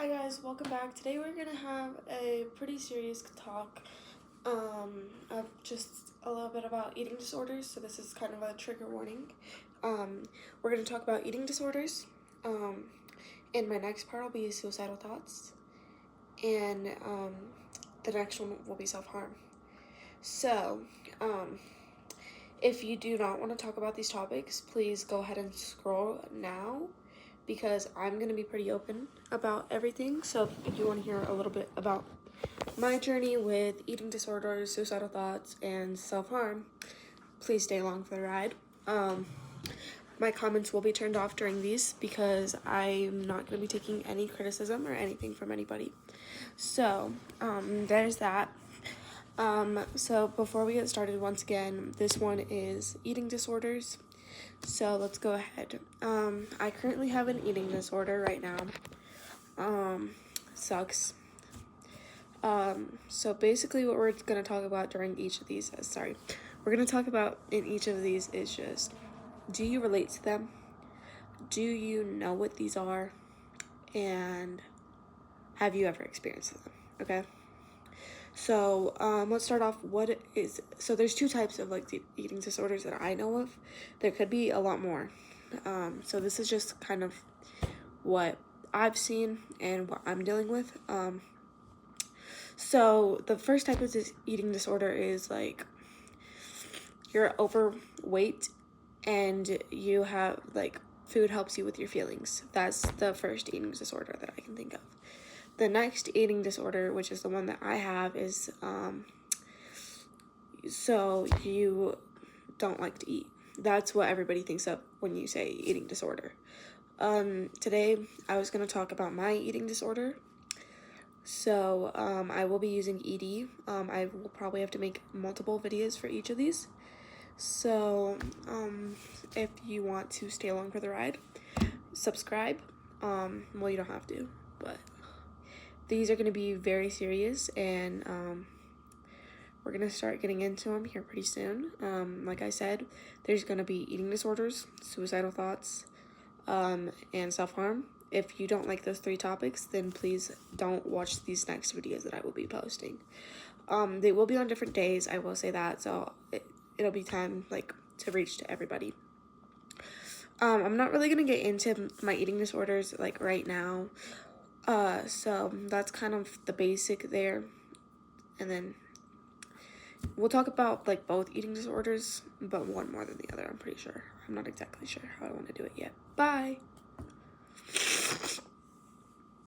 Hi guys, welcome back. Today we're gonna have a pretty serious talk of just a little bit about eating disorders. So this is kind of a trigger warning. We're gonna talk about eating disorders. In my next part will be suicidal thoughts, and the next one will be self-harm. So if you do not want to talk about these topics, please go ahead and scroll now, because I'm going to be pretty open about everything. So if you want to hear a little bit about my journey with eating disorders, suicidal thoughts, and self-harm, please stay along for the ride. My comments will be turned off during these because I'm not going to be taking any criticism or anything from anybody. So there's that. So before we get started, once again, this one is eating disorders. So let's go ahead. I currently have an eating disorder right now. Sucks. So basically what we're going to talk about during each of these, we're going to talk about in each of these is just, do you relate to them? Do you know what these are? And have you ever experienced them? Okay. So let's start off. So there's two types of like eating disorders that I know of. There could be a lot more. So this is just kind of what I've seen and what I'm dealing with. So the first type of this eating disorder is like you're overweight and you have like food helps you with your feelings. That's the first eating disorder that I can think of. The next eating disorder, which is the one that I have, is so you don't like to eat. That's what everybody thinks of when you say eating disorder. Today I was going to talk about my eating disorder. So I will be using ED. I will probably have to make multiple videos for each of these. So if you want to stay along for the ride, subscribe. Well, you don't have to, but these are going to be very serious, and we're going to start getting into them here pretty soon. Like I said, there's going to be eating disorders, suicidal thoughts, and self-harm. If you don't like those three topics, then please don't watch these next videos that I will be posting. They will be on different days, I will say that, so it'll be time like to reach to everybody. I'm not really going to get into my eating disorders like right now. So that's kind of the basic there, and then we'll talk about like both eating disorders, but one more than the other, I'm pretty sure. I'm not exactly sure how I want to do it yet. Bye!